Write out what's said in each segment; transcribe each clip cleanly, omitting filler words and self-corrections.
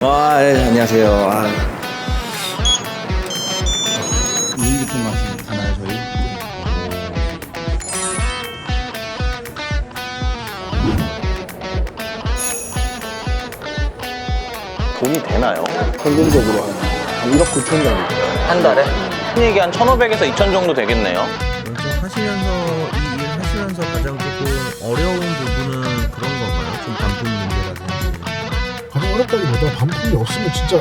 네, 안녕하세요. 루이비통 맛이 가나요, 저희? 돈이 되나요? 평균적으로 한 1억 9천 정도. 한 달에? 흔히 얘기한 1,500에서 2,000 정도 되겠네요. 먼저 하시면서 이 일 하시면서 가장 조금 어려운 부분은 그런 건가요? 좀 반품 문제라든지. 가장 어렵다기보다 반품이 없으면 진짜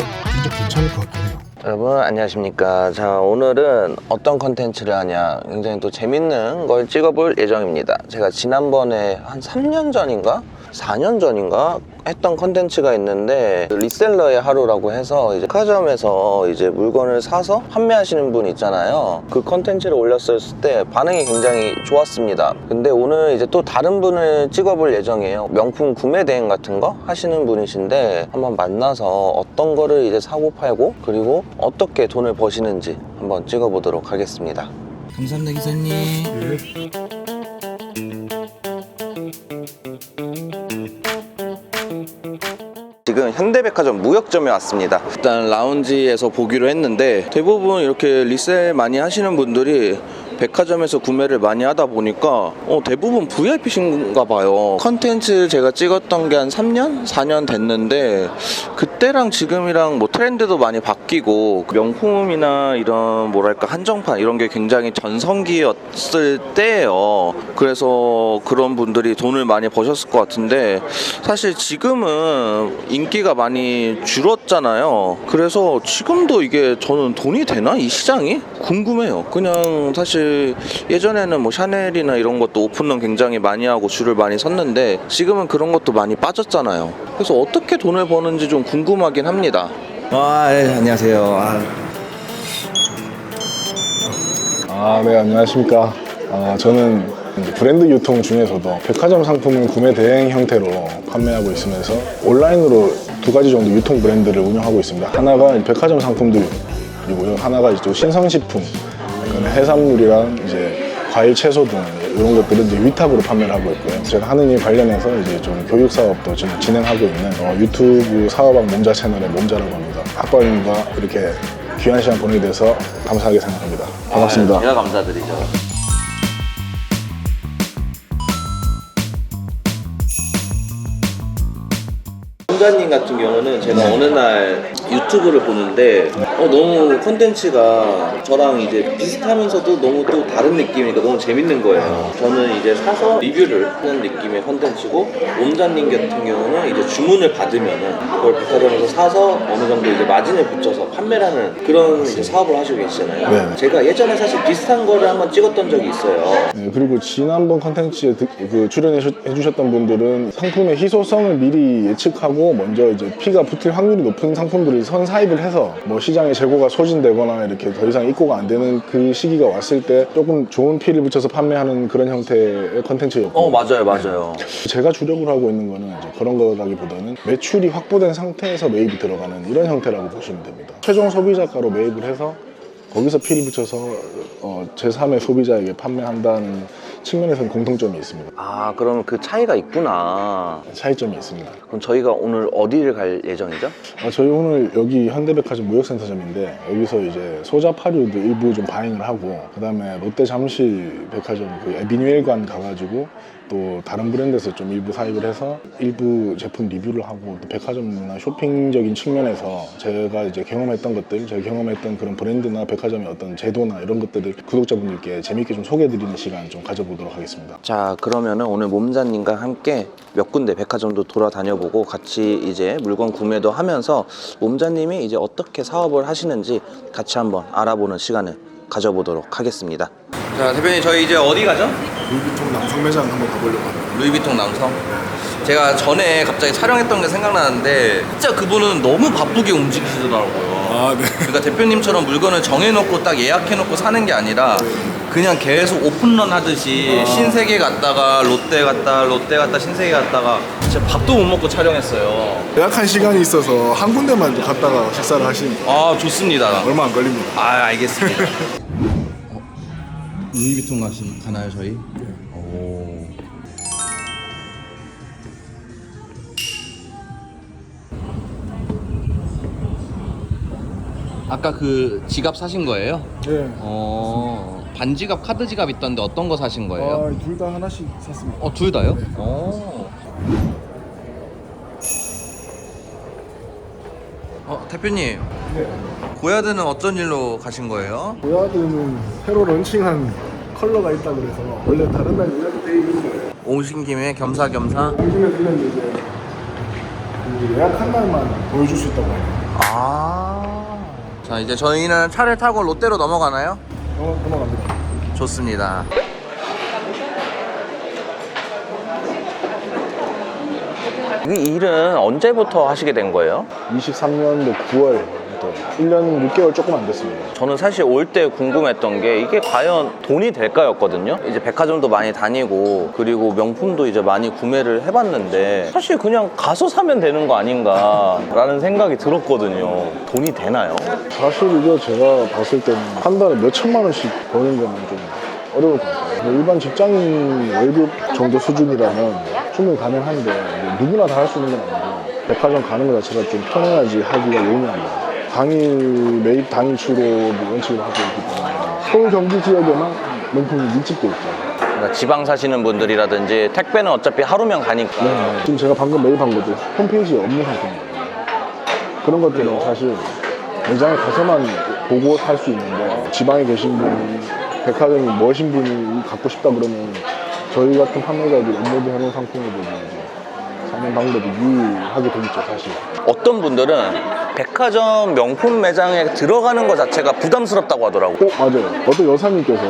괜찮을 것 같긴 해요. 여러분 안녕하십니까. 자, 오늘은 어떤 컨텐츠를 하냐, 굉장히 또 재밌는 걸 찍어볼 예정입니다. 제가 지난번에 한 3년 전인가 4년 전인가 했던 컨텐츠가 있는데, 리셀러의 하루라고 해서 이제 백화점에서 이제 물건을 사서 판매하시는 분 있잖아요. 그 컨텐츠를 올렸을 때 반응이 굉장히 좋았습니다. 근데 오늘 이제 또 다른 분을 찍어볼 예정이에요. 명품 구매 대행 같은 거 하시는 분이신데, 한번 만나서 어떤 거를 이제 사고 팔고 그리고 어떻게 돈을 버시는지 한번 찍어보도록 하겠습니다. 감사합니다, 기사님. 지금 현대백화점 무역점에 왔습니다. 일단 라운지에서 보기로 했는데, 대부분 이렇게 리셀 많이 하시는 분들이 백화점에서 구매를 많이 하다 보니까 대부분 VIP신가 봐요. 컨텐츠 제가 찍었던 게 한 3년? 4년 됐는데, 그때랑 지금이랑 뭐 트렌드도 많이 바뀌고 명품이나 이런 뭐랄까 한정판 이런 게 굉장히 전성기였을 때예요. 그래서 그런 분들이 돈을 많이 버셨을 것 같은데, 사실 지금은 인기가 많이 줄었잖아요. 그래서 지금도 이게 저는 돈이 되나? 이 시장이? 궁금해요. 그냥 사실 예전에는 뭐 샤넬이나 이런 것도 오픈런 굉장히 많이 하고 줄을 많이 섰는데, 지금은 그런 것도 많이 빠졌잖아요. 그래서 어떻게 돈을 버는지 좀 궁금하긴 합니다. 네, 안녕하세요. 네, 안녕하십니까. 저는 이제 브랜드 유통 중에서도 백화점 상품을 구매 대행 형태로 판매하고 있으면서 온라인으로 두 가지 정도 유통 브랜드를 운영하고 있습니다. 하나가 백화점 상품들이고요. 하나가 이제 신선식품, 그러니까 해산물이랑 이제 과일, 채소 등 이런 것들을 이제 위탁으로 판매를 하고 있고요. 제가 하는 일 관련해서 이제 좀 교육 사업도 지금 진행하고 있는 유튜브 사업학 몸자 채널의 몸자라고 합니다. 학과님과 이렇게 귀한 시간 보내게 돼서 감사하게 생각합니다. 반갑습니다. 제가 감사드리죠. 혼자님 같은 경우는 제가 어느 날 유튜브를 보는데 너무 콘텐츠가 저랑 이제 비슷하면서도 너무 또 다른 느낌이니까 너무 재밌는 거예요. 저는 이제 사서 리뷰를 하는 느낌의 콘텐츠고, 온자님 같은 경우는 이제 주문을 받으면은 그걸 백화점에서 사서 어느 정도 이제 마진을 붙여서 판매를 하는 그런 이제 사업을 하시고 계시잖아요. 네. 제가 예전에 사실 비슷한 거를 한번 찍었던 적이 있어요. 네, 그리고 지난번 컨텐츠에 출연해 주셨던 분들은 상품의 희소성을 미리 예측하고 먼저 이제 피가 붙을 확률이 높은 상품들을 선사입을 해서 뭐 시장에 재고가 소진되거나 이렇게 더 이상 입고가 안 되는 그 시기가 왔을 때 조금 좋은 피를 붙여서 판매하는 그런 형태의 컨텐츠였고, 맞아요. 제가 주력으로 하고 있는 거는 이제 그런 거라기보다는 매출이 확보된 상태에서 매입이 들어가는 이런 형태라고 보시면 됩니다. 최종 소비자가로 매입을 해서 거기서 피를 붙여서 제3의 소비자에게 판매한다는 측면에서는 공통점이 있습니다. 그럼 그 차이가 있구나. 차이점이 있습니다. 그럼 저희가 오늘 어디를 갈 예정이죠? 저희 오늘 여기 현대백화점 무역센터점인데, 여기서 이제 소자파류도 일부 좀 바잉을 하고, 그 다음에 롯데 잠실 백화점 그 에비뉴엘관 가가지고 또 다른 브랜드에서 좀 일부 사입을 해서 일부 제품 리뷰를 하고, 또 백화점이나 쇼핑적인 측면에서 제가 이제 경험했던 것들, 제가 경험했던 그런 브랜드나 백화점의 어떤 제도나 이런 것들을 구독자분들께 재미있게 좀 소개해드리는 시간 좀 가져보도록 하겠습니다. 자, 그러면은 오늘 몸자님과 함께 몇 군데 백화점도 돌아다녀보고 같이 이제 물건 구매도 하면서 몸자님이 이제 어떻게 사업을 하시는지 같이 한번 알아보는 시간을 가져보도록 하겠습니다. 자, 대표님, 저희 이제 어디 가죠? 루이비통 남성 매장 한번 가보려고 합니다. 루이비통 남성? 제가 전에 갑자기 촬영했던 게 생각나는데, 진짜 그분은 너무 바쁘게 움직이시더라고요. 네. 그러니까 대표님처럼 물건을 정해놓고 딱 예약해놓고 사는 게 아니라 그냥 계속 오픈런 하듯이 신세계 갔다가 롯데 갔다 신세계 갔다가 진짜 밥도 못 먹고 촬영했어요. 예약한 시간이 있어서 한 군데만 좀 갔다가 식사를 하시면 좋습니다. 얼마 안 걸립니다. 알겠습니다. 루이비통 맛이 가나요, 저희? 아까 그 지갑 사신 거예요? 네. 반지갑, 카드 지갑 있던데 어떤 거 사신 거예요? 둘 다 하나씩 샀습니다. 둘 다요? 대표님, 네. 고야드는 어쩐 일로 가신 거예요? 고야드는 새로 런칭한 컬러가 있다 그래서 원래 다른 날 예약이 돼 있는데 오신 김에 겸사겸사? 요즘에 그냥 이제 그 예약한 날만 보여줄 수 있다고 해요. 자, 이제 저희는 차를 타고 롯데로 넘어가나요? 넘어갑니다. 좋습니다. 이 일은 언제부터 하시게 된 거예요? 23년도 9월부터 1년 6개월 조금 안 됐습니다. 저는 사실 올 때 궁금했던 게 이게 과연 돈이 될까였거든요. 이제 백화점도 많이 다니고 그리고 명품도 이제 많이 구매를 해봤는데 사실 그냥 가서 사면 되는 거 아닌가라는 생각이 들었거든요. 돈이 되나요? 사실 이거 제가 봤을 때는 한 달에 몇 천만 원씩 버는 거는 좀 어려울 것 같아요. 일반 직장인 월급 정도 수준이라면 충분히 가능한데 누구나 다 할 수 있는 건 아니고 백화점 가는 것 자체가 좀 편해야지 하기가 용이합니다. 당일 매입 당일 출고 원칙으로 하고 있기 때문에 서울 경기 지역에만 명품이 밀집돼 있죠. 그러니까 지방 사시는 분들이라든지 택배는 어차피 하루면 가니까. 네. 지금 제가 방금 매입한 것도 홈페이지에 없는 상품이에요. 그런 것들은 사실 매장에 가서만 보고 살 수 있는데 지방에 계신 분이 백화점이 멋진 분이 갖고 싶다 그러면 저희 같은 판매자들이 업로드 해놓은 상품을 보고 이제 사는 방법이 유의하게 돼 있죠, 사실. 어떤 분들은 백화점 명품 매장에 들어가는 것 자체가 부담스럽다고 하더라고요. 맞아요. 어떤 여사님께서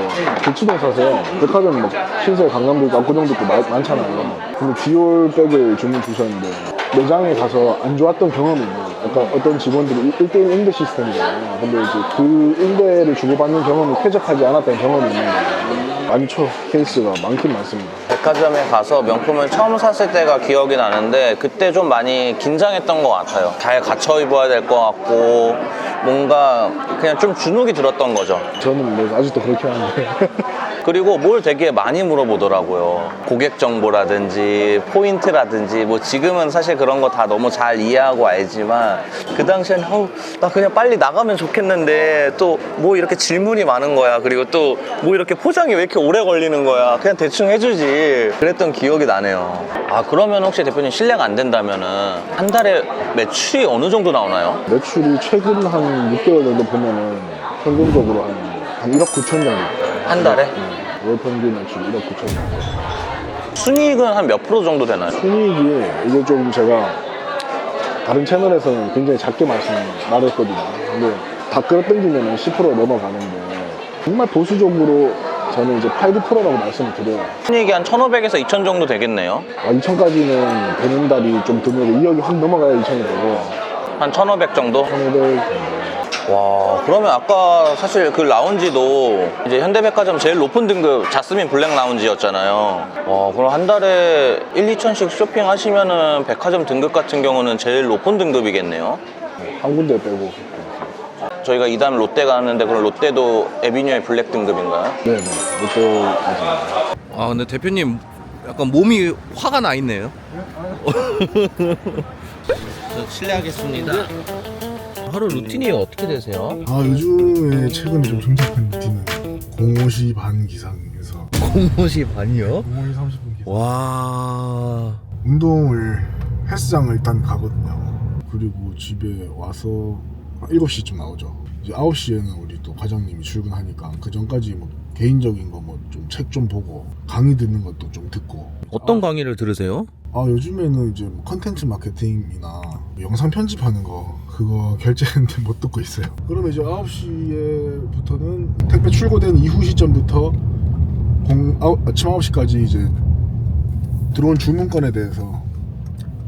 대치동 사세요. 백화점 막 신세 강남도 있고 압구정도 있고 많잖아요. 근데 디올 백을 주문 주셨는데 매장에 가서 안 좋았던 경험이 있는 약간 어떤 직원들이 1대1 응대 시스템이잖아요. 근데 이제 그 응대를 주고받는 경험이 쾌적하지 않았던 경험이 있는 거예요. 많죠. 케이스가 많긴 많습니다. 백화점에 가서 명품을 처음 샀을 때가 기억이 나는데 그때 좀 많이 긴장했던 것 같아요. 잘 갖춰 입어야 될 것 같고 뭔가 그냥 좀 주눅이 들었던 거죠. 저는 뭐 아직도 그렇게 하는데 그리고 뭘 되게 많이 물어보더라고요. 고객 정보라든지 포인트라든지 뭐 지금은 사실 그런 거 다 너무 잘 이해하고 알지만 그 당시엔 나 그냥 빨리 나가면 좋겠는데 또 뭐 이렇게 질문이 많은 거야. 그리고 또 뭐 이렇게 포장이 왜 이렇게 오래 걸리는 거야. 그냥 대충 해주지. 그랬던 기억이 나네요. 그러면 혹시 대표님 실례가 안 된다면은 한 달에 매출이 어느 정도 나오나요? 매출이 최근 한 6개월 정도 보면은 평균적으로 한 1억 9천 정도. 한 달에? 월 평균 매출 1억 9천 정도. 순이익은 한 몇 프로 정도 되나요? 순이익이 이게 좀 제가 다른 채널에서는 굉장히 작게 말했거든요. 근데 다 끌어당기면 10% 넘어가는데 정말 보수적으로 저는 이제 8, 9%라고 말씀을 드려요. 순이익이 한 1,500에서 2,000 정도 되겠네요. 2천까지는 되는 달이 좀 드물고 2억이 확 넘어가야 2천이 되고 한 1,500 정도? 1,500 정도. 와, 그러면 아까 사실 그 라운지도 이제 현대백화점 제일 높은 등급 자스민 블랙 라운지였잖아요. 와, 그럼 한 달에 1, 2천씩 쇼핑하시면은 백화점 등급 같은 경우는 제일 높은 등급이겠네요. 한 군데 빼고. 저희가 이 다음 롯데 가는데 그럼 롯데도 에비뉴의 블랙 등급인가요? 네네. 롯데까지. 근데 대표님 약간 몸이 화가 나 있네요. 저 실례하겠습니다. 하루 루틴이 어떻게 되세요? 요즘에 최근에 좀 정착한 루틴은 05시 반 기상에서 05시 반이요? 05시 30분 기상. 와. 운동을 헬스장을 일단 가거든요. 그리고 집에 와서 7시쯤 나오죠. 이제 9시에는 우리 또 과장님이 출근하니까 그 전까지 뭐 개인적인 거 뭐 좀 책 좀 보고 강의 듣는 것도 좀 듣고. 어떤 강의를 들으세요? 요즘에는 이제 뭐 컨텐츠 마케팅이나 영상 편집하는 거 그거 결제했는데 못 듣고 있어요. 그러면 이제 9시에부터는 택배 출고된 이후 시점부터 아침 9시까지 이제 들어온 주문건에 대해서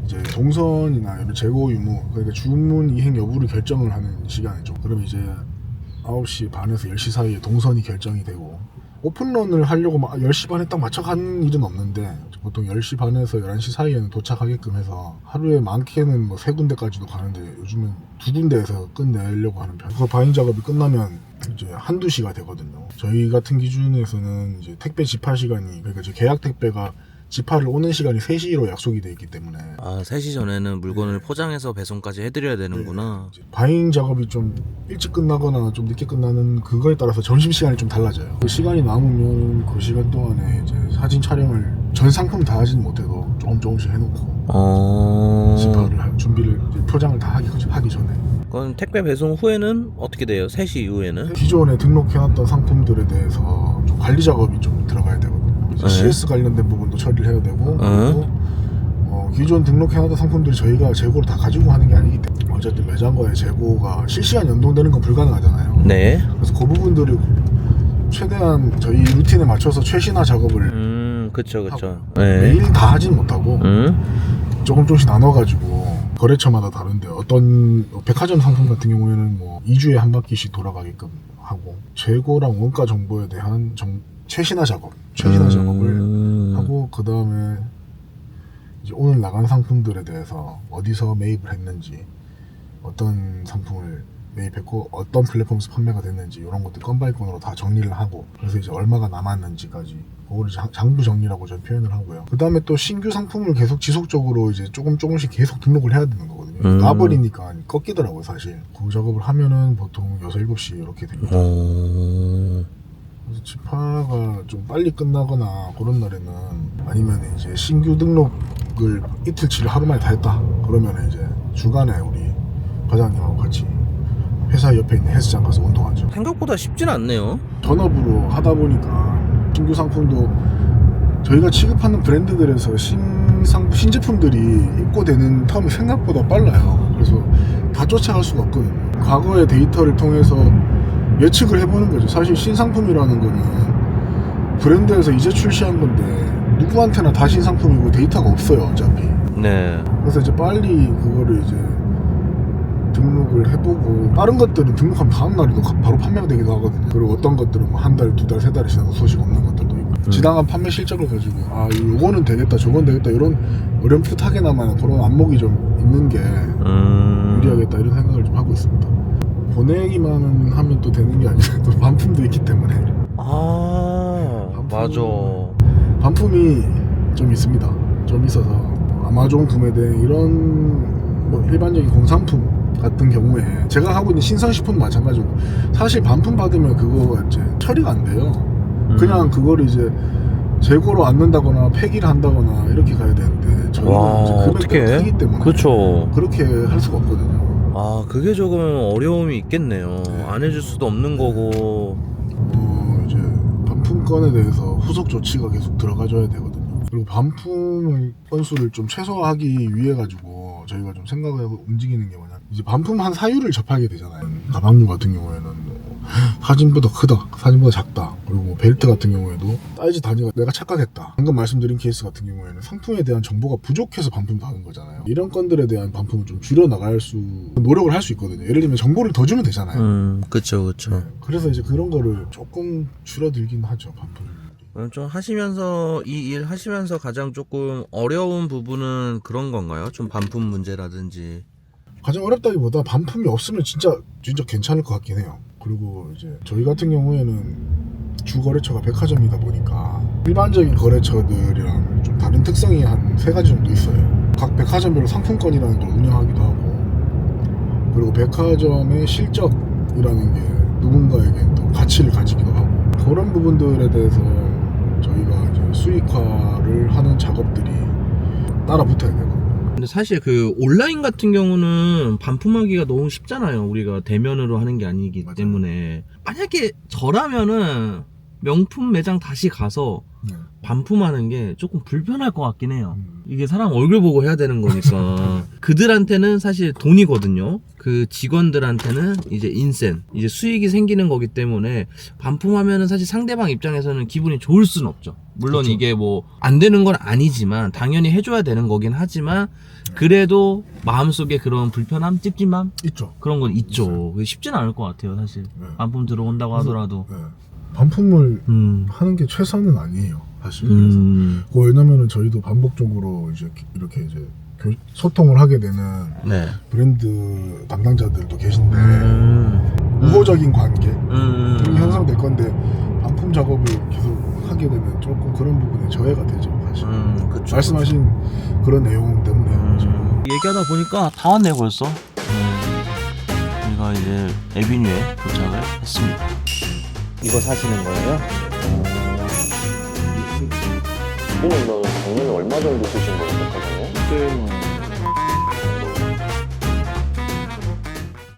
이제 동선이나 이런 재고 유무, 그러니까 주문 이행 여부를 결정을 하는 시간이죠. 그럼 이제 9시 반에서 10시 사이에 동선이 결정이 되고, 오픈런을 하려고 막 10시 반에 딱 맞춰가는 일은 없는데 보통 10시 반에서 11시 사이에는 도착하게끔 해서 하루에 많게는 뭐 3군데까지도 가는데 요즘은 2군데에서 끝내려고 하는 편. 그 바인 작업이 끝나면 이제 한두 시가 되거든요. 저희 같은 기준에서는 이제 택배 집하 시간이, 그러니까 이제 계약 택배가 지파를 오는 시간이 3시로 약속이 돼 있기 때문에 아 3시 전에는 물건을 포장해서 배송까지 해드려야 되는구나. 이제 바잉 작업이 좀 일찍 끝나거나 좀 늦게 끝나는 그거에 따라서 점심시간이 좀 달라져요. 그 시간이 남으면 그 시간 동안에 이제 사진 촬영을 전 상품 다 하지는 못해도 조금씩 해놓고 지파를 준비를 이제 포장을 다 하기 전에 그건 택배 배송 후에는 어떻게 돼요? 3시 이후에는? 기존에 등록해놨던 상품들에 대해서 좀 관리 작업이 좀 들어가야 되거든요. 이제 네. CS 관련된 부분도 처리를 해야 되고 그리고 기존 등록해놨던 상품들이 저희가 재고를 다 가지고 하는 게 아니기 때문에 어쨌든 매장과의 재고가 실시간 연동되는 건 불가능하잖아요. 네. 그래서 그 부분들을 최대한 저희 루틴에 맞춰서 최신화 작업을 그쵸. 하고 네. 매일 다 하지는 못하고 조금씩 나눠가지고 거래처마다 다른데 어떤 백화점 상품 같은 경우에는 뭐 2주에 한 바퀴씩 돌아가게끔 하고 재고랑 원가 정보에 대한 최신화 작업을 하고 그 다음에 이제 오늘 나간 상품들에 대해서 어디서 매입을 했는지 어떤 상품을 매입했고 어떤 플랫폼에서 판매가 됐는지 이런 것들 건바이건으로 다 정리를 하고 그래서 이제 얼마가 남았는지까지 그거를 장부 정리라고 저는 표현을 하고요. 그 다음에 또 신규 상품을 계속 지속적으로 이제 조금씩 계속 등록을 해야 되는 거거든요. 놔버리니까 꺾이더라고요 사실. 그 작업을 하면은 보통 6, 7시 이렇게 됩니다. 그래서 지파가 좀 빨리 끝나거나 그런 날에는 아니면 이제 신규 등록을 이틀치를 하루 만에 다 했다 그러면 이제 주간에 우리 과장님하고 같이 회사 옆에 있는 헬스장 가서 운동하죠. 생각보다 쉽진 않네요. 전업으로 하다 보니까 신규 상품도 저희가 취급하는 브랜드들에서 신제품들이 입고되는 텀이 생각보다 빨라요. 그래서 다 쫓아갈 수가 없거든요. 과거의 데이터를 통해서 예측을 해보는 거죠. 사실 신상품이라는 거는 브랜드에서 이제 출시한 건데 누구한테나 다 신상품이고 데이터가 없어요 어차피. 네. 그래서 이제 빨리 그거를 이제 등록을 해보고 다른 것들은 등록하면 다음 날에도 바로 판매가 되기도 하거든요. 그리고 어떤 것들은 뭐 한 달, 2달, 3달이 지나고 소식 없는 것들도 있고 지당한 판매 실적을 가지고 아 요거는 되겠다 저건 되겠다 이런 어렴풋하게나마 그런 안목이 좀 있는 게 유리하겠다 이런 생각을 좀 하고 있습니다. 보내기만 하면 또 되는 게 아니라 또 반품도 있기 때문에 맞아. 반품이 좀 있습니다. 좀 있어서 아마존 구매대 이런 뭐 일반적인 공산품 같은 경우에 제가 하고 있는 신선식품도 마찬가지고 사실 반품 받으면 그거가 이제 처리가 안 돼요. 그냥 그거를 이제 재고로 안 넣는다거나 폐기를 한다거나 이렇게 가야 되는데 저희는 이제 금액이 크기 때문에 그쵸. 그렇게 할 수가 없거든요. 아 그게 조금 어려움이 있겠네요. 네. 안 해줄 수도 없는 거고. 이제 반품건에 대해서 후속 조치가 계속 들어가줘야 되거든요. 그리고 반품 건수를 좀 최소화하기 위해 가지고 저희가 좀 생각하고 움직이는 게 뭐냐, 이제 반품한 사유를 접하게 되잖아요. 가방류 같은 경우에는 뭐 사진보다 크다, 사진보다 작다, 그리고 뭐 벨트 같은 경우에도 사이즈 단위가 내가 착각했다. 방금 말씀드린 케이스 같은 경우에는 상품에 대한 정보가 부족해서 반품하는 거잖아요. 이런 건들에 대한 반품을 좀 줄여 나갈 수 노력을 할 수 있거든요. 예를 들면 정보를 더 주면 되잖아요. 그쵸. 그래서 이제 그런 거를 조금 줄어들긴 하죠, 반품. 좀 하시면서 이 일 하시면서 가장 조금 어려운 부분은 그런 건가요? 좀 반품 문제라든지. 가장 어렵다기보다 반품이 없으면 진짜 괜찮을 것 같긴 해요. 그리고 이제 저희 같은 경우에는 주 거래처가 백화점이다 보니까 일반적인 거래처들이랑 좀 다른 특성이 한 3가지 정도 있어요. 각 백화점별로 상품권이라는 걸 운영하기도 하고, 그리고 백화점의 실적이라는 게 누군가에게 또 가치를 가지기도 하고, 그런 부분들에 대해서 저희가 이제 수익화를 하는 작업들이 따라 붙어야 되거든요. 근데 사실 그 온라인 같은 경우는 반품하기가 너무 쉽잖아요. 우리가 대면으로 하는 게 아니기 맞아요. 때문에. 만약에 저라면은 명품 매장 다시 가서 네. 반품하는 게 조금 불편할 것 같긴 해요. 이게 사람 얼굴 보고 해야 되는 거니까. 그들한테는 사실 돈이거든요. 그 직원들한테는 이제 인센, 이제 수익이 생기는 거기 때문에 반품하면은 사실 상대방 입장에서는 기분이 좋을 수는 없죠. 물론 그쵸. 이게 뭐 안 되는 건 아니지만 당연히 해줘야 되는 거긴 하지만 그래도 마음속에 그런 불편함, 찝찝함 있죠. 그런 건 있죠. 있어요. 그게 쉽지는 않을 것 같아요, 사실. 네. 반품 들어온다고 하더라도. 네. 반품을 음. 하는 게 최선은 아니에요, 사실. 왜냐면은 저희도 반복적으로 이제 이렇게 이제 소통을 하게 되는 네. 브랜드 담당자들도 계신데 우호적인 관계들이 형성될 건데 반품 작업을 계속 하게 되면 조금 그런 부분에 저해가 되죠. 사실. 그쵸. 말씀하신 그런 내용 때문에 지금. 얘기하다 보니까 다 왔네 벌써. 저희가 이제 에비뉴에 도착을 했습니다. 이거 사시는 거예요? 이거는 작년에 얼마 정도 쓰신 거예요, 백화점에? 그때는